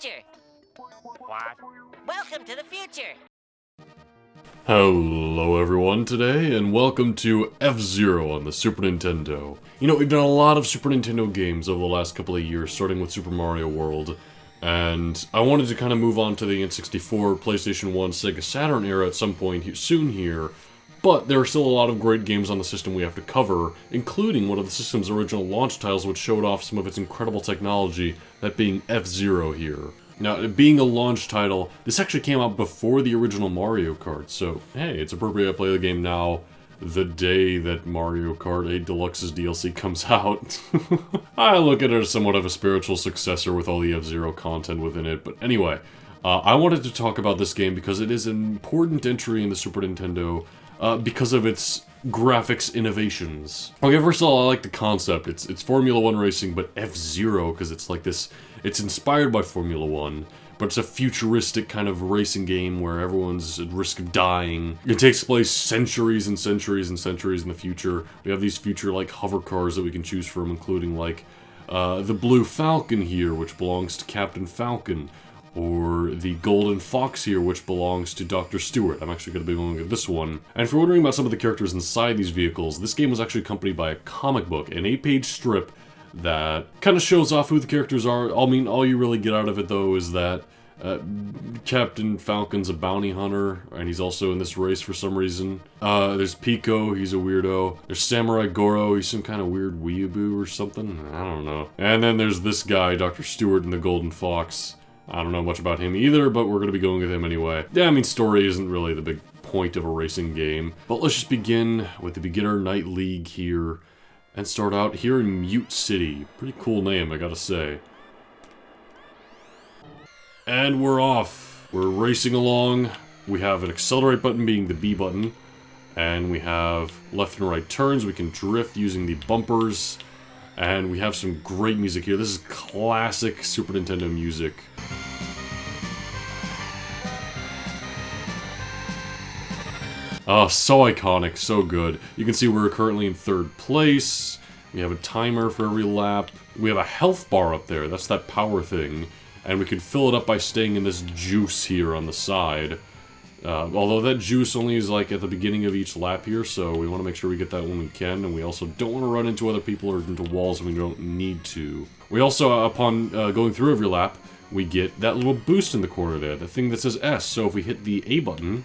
future. What? Welcome to the future. Hello everyone today, and welcome to F-Zero on the Super Nintendo. You know, we've done a lot of Super Nintendo games over the last couple of years, starting with Super Mario World, and I wanted to kind of move on to the N64, PlayStation 1, Sega Saturn era at some point soon here, but there are still a lot of great games on the system we have to cover, including one of the system's original launch titles which showed off some of its incredible technology, that being F-Zero here. Now, being a launch title, this actually came out before the original Mario Kart, so hey, it's appropriate to play the game now, the day that Mario Kart 8 Deluxe's DLC comes out. I look at it as somewhat of a spiritual successor with all the F-Zero content within it, but anyway, I wanted to talk about this game because it is an important entry in the Super Nintendo because of its graphics innovations. Okay, first of all, I like the concept. It's Formula 1 racing, but F-Zero, because it's like this. It's inspired by Formula 1, but it's a futuristic kind of racing game where everyone's at risk of dying. It takes place centuries and centuries and centuries in the future. We have these future, like, hover cars that we can choose from, including, like, the Blue Falcon here, which belongs to Captain Falcon, or the Golden Fox here, which belongs to Dr. Stewart. I'm actually going to be going with this one. And if you're wondering about some of the characters inside these vehicles, this game was actually accompanied by a comic book, an 8-page strip that kind of shows off who the characters are. I mean, all you really get out of it, though, is that Captain Falcon's a bounty hunter, and he's also in this race for some reason. There's Pico, he's a weirdo. There's Samurai Goro, he's some kind of weird weeaboo or something. I don't know. And then there's this guy, Dr. Stewart, and the Golden Fox. I don't know much about him either, but we're going to be going with him anyway. Yeah, I mean, story isn't really the big point of a racing game. But let's just begin with the Beginner Night League here, and start out here in Mute City. Pretty cool name, I gotta say. And we're off. We're racing along. We have an accelerate button being the B button. And we have left and right turns. We can drift using the bumpers. And we have some great music here. This is classic Super Nintendo music. Oh, so iconic, so good. You can see we're currently in 3rd place. We have a timer for every lap. We have a health bar up there, that's that power thing. And we can fill it up by staying in this juice here on the side. Although that juice only is like at the beginning of each lap here, so we want to make sure we get that when we can. And we also don't want to run into other people or into walls when we don't need to. We also, upon going through every lap, we get that little boost in the corner there, the thing that says S. So if we hit the A button,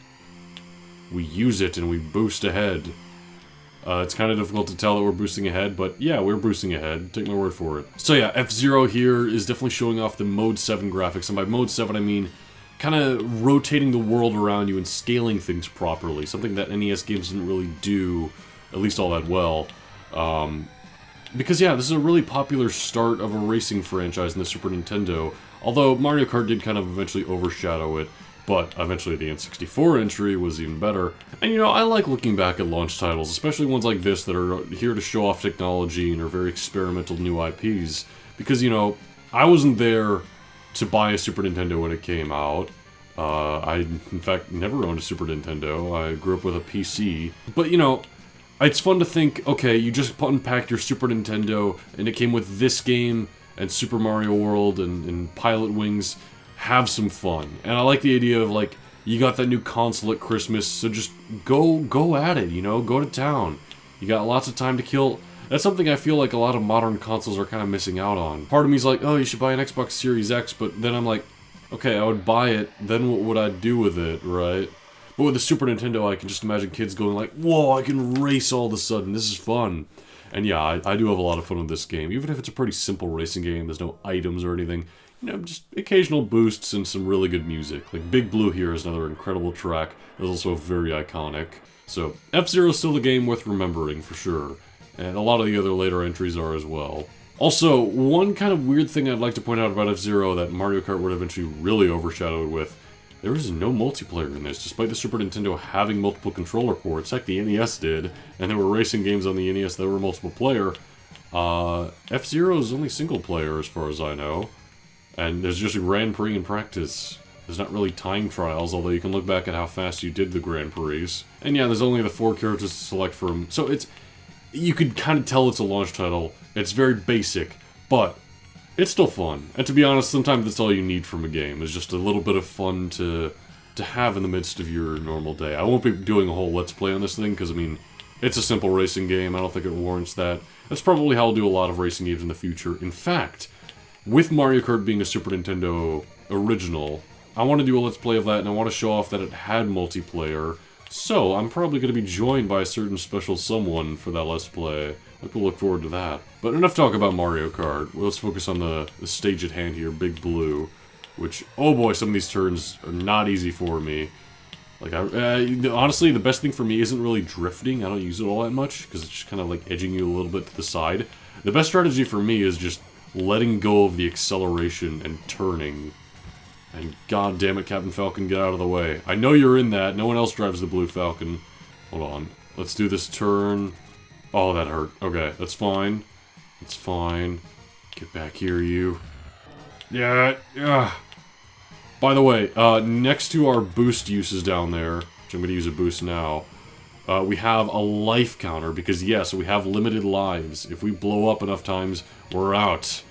we use it and we boost ahead. It's kind of difficult to tell that we're boosting ahead, but yeah, we're boosting ahead. Take my word for it. So yeah, F-Zero here is definitely showing off the Mode 7 graphics, and by Mode 7 I mean kind of rotating the world around you and scaling things properly, something that NES games didn't really do, at least all that well. Because yeah, this is a really popular start of a racing franchise in the Super Nintendo, although Mario Kart did kind of eventually overshadow it. But eventually the N64 entry was even better. And you know, I like looking back at launch titles, especially ones like this that are here to show off technology and are very experimental new IPs. Because, you know, I wasn't there to buy a Super Nintendo when it came out. I, in fact, never owned a Super Nintendo. I grew up with a PC. But, you know, it's fun to think, okay, you just unpacked your Super Nintendo and it came with this game and Super Mario World and Pilot Wings. Have some fun. And I like the idea of, like, you got that new console at Christmas, so just go at it, you know? Go to town. You got lots of time to kill. That's something I feel like a lot of modern consoles are kind of missing out on. Part of me's like, oh, you should buy an Xbox Series X, but then I'm like, okay, I would buy it, then what would I do with it, right? But with the Super Nintendo, I can just imagine kids going like, whoa, I can race all of a sudden, this is fun. And yeah, I do have a lot of fun with this game, even if it's a pretty simple racing game, there's no items or anything. You know, just occasional boosts and some really good music. Like, Big Blue here is another incredible track. It's also very iconic. So, F-Zero is still a game worth remembering, for sure. And a lot of the other later entries are as well. Also, one kind of weird thing I'd like to point out about F-Zero that Mario Kart would eventually really overshadow it with, there is no multiplayer in this, despite the Super Nintendo having multiple controller ports. Heck, the NES did, and there were racing games on the NES that were multiple player. F-Zero is only single player, as far as I know. And there's just a Grand Prix in practice. There's not really time trials, although you can look back at how fast you did the Grand Prix. And yeah, there's only the 4 characters to select from, so it's... You could kind of tell it's a launch title. It's very basic, but it's still fun. And to be honest, sometimes that's all you need from a game, is just a little bit of fun to have in the midst of your normal day. I won't be doing a whole Let's Play on this thing, because, I mean, it's a simple racing game. I don't think it warrants that. That's probably how I'll do a lot of racing games in the future. In fact, with Mario Kart being a Super Nintendo original, I want to do a Let's Play of that, and I want to show off that it had multiplayer. So, I'm probably going to be joined by a certain special someone for that Let's Play. We'll look forward to that. But enough talk about Mario Kart. Let's focus on the stage at hand here, Big Blue. Which, oh boy, some of these turns are not easy for me. Like, honestly, the best thing for me isn't really drifting. I don't use it all that much, because it's just kind of like edging you a little bit to the side. The best strategy for me is just letting go of the acceleration and turning. And god damn it, Captain Falcon, get out of the way. I know you're in that. No one else drives the Blue Falcon. Hold on. Let's do this turn. Oh, that hurt. Okay, that's fine. That's fine. Get back here, you. Yeah. By the way, next to our boost uses down there, which I'm going to use a boost now, we have a life counter, because yes, we have limited lives. If we blow up enough times, we're out.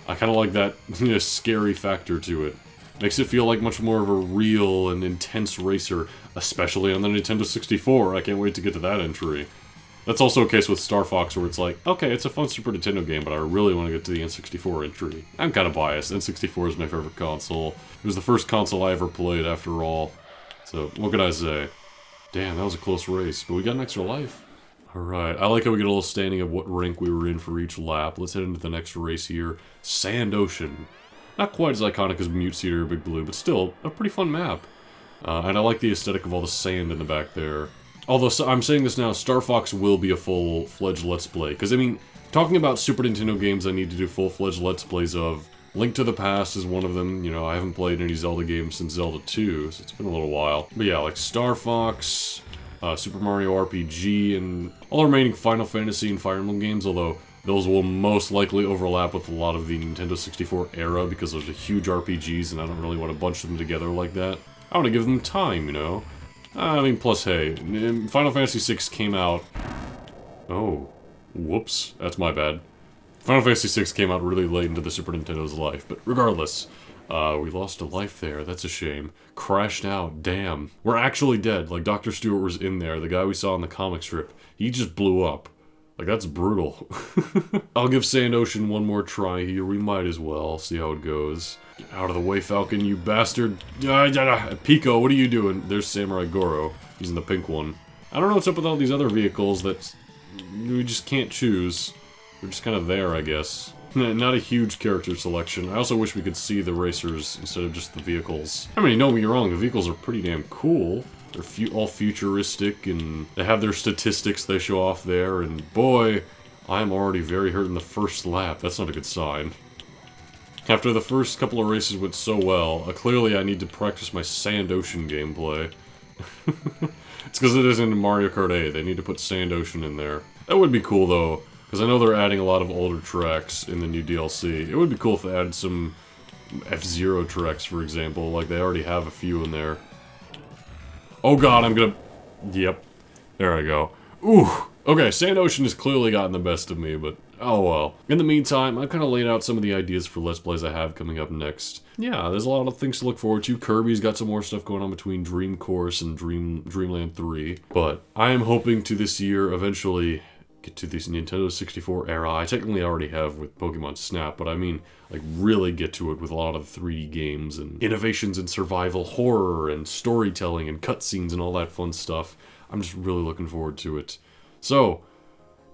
I kind of like that scary factor to it. Makes it feel like much more of a real and intense racer, especially on the Nintendo 64. I can't wait to get to that entry. That's also a case with Star Fox, where it's like, okay, it's a fun Super Nintendo game, but I really want to get to the N64 entry. I'm kind of biased. N64 is my favorite console. It was the first console I ever played, after all. So, what can I say? Damn, that was a close race, but we got an extra life. Alright, I like how we get a little standing of what rank we were in for each lap. Let's head into the next race here. Sand Ocean. Not quite as iconic as Mute Cedar or Big Blue, but still, a pretty fun map. And I like the aesthetic of all the sand in the back there. Although, I'm saying this now, Star Fox will be a full-fledged Let's Play. Because, I mean, talking about Super Nintendo games I need to do full-fledged Let's Plays of, Link to the Past is one of them. You know, I haven't played any Zelda games since Zelda 2, so it's been a little while. But yeah, like Star Fox, Super Mario RPG, and all the remaining Final Fantasy and Fire Emblem games, although those will most likely overlap with a lot of the Nintendo 64 era, because those are huge RPGs, and I don't really want to bunch them together like that. I want to give them time, you know? I mean, plus, hey, Final Fantasy VI came out... Oh. Whoops. That's my bad. Final Fantasy VI came out really late into the Super Nintendo's life, but regardless, we lost a life there. That's a shame. Crashed out. Damn. We're actually dead. Like, Dr. Stewart was in there. The guy we saw in the comic strip. He just blew up. Like, that's brutal. I'll give Sand Ocean one more try here. We might as well. See how it goes. Get out of the way, Falcon, you bastard. Pico, what are you doing? There's Samurai Goro. He's in the pink one. I don't know what's up with all these other vehicles that we just can't choose. They're just kind of there, I guess. Not a huge character selection. I also wish we could see the racers instead of just the vehicles. I mean, don't get me wrong, the vehicles are pretty damn cool. They're all futuristic, and they have their statistics they show off there, and boy, I'm already very hurt in the first lap. That's not a good sign. After the first couple of races went so well, clearly I need to practice my Sand Ocean gameplay. It's because it isn't in Mario Kart 8. They need to put Sand Ocean in there. That would be cool, though, because I know they're adding a lot of older tracks in the new DLC. It would be cool if they added some F-Zero tracks, for example. Like, they already have a few in there. Oh god, I'm gonna... Yep. There I go. Ooh! Okay, Sand Ocean has clearly gotten the best of me, but oh well. In the meantime, I've kind of laid out some of the ideas for Let's Plays I have coming up next. Yeah, there's a lot of things to look forward to. Kirby's got some more stuff going on between Dream Course and Dreamland 3. But I am hoping to this year eventually get to this Nintendo 64 era. I technically already have with Pokemon Snap, but I mean, like, really get to it with a lot of 3D games and innovations in survival horror and storytelling and cutscenes and all that fun stuff. I'm just really looking forward to it. So,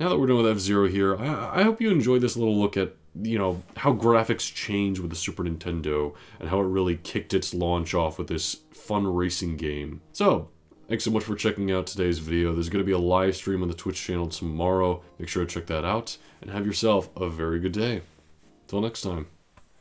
now that we're done with F-Zero here, I hope you enjoyed this little look at, you know, how graphics change with the Super Nintendo and how it really kicked its launch off with this fun racing game. So, thanks so much for checking out today's video. There's going to be a live stream on the Twitch channel tomorrow. Make sure to check that out, and have yourself a very good day. Till next time.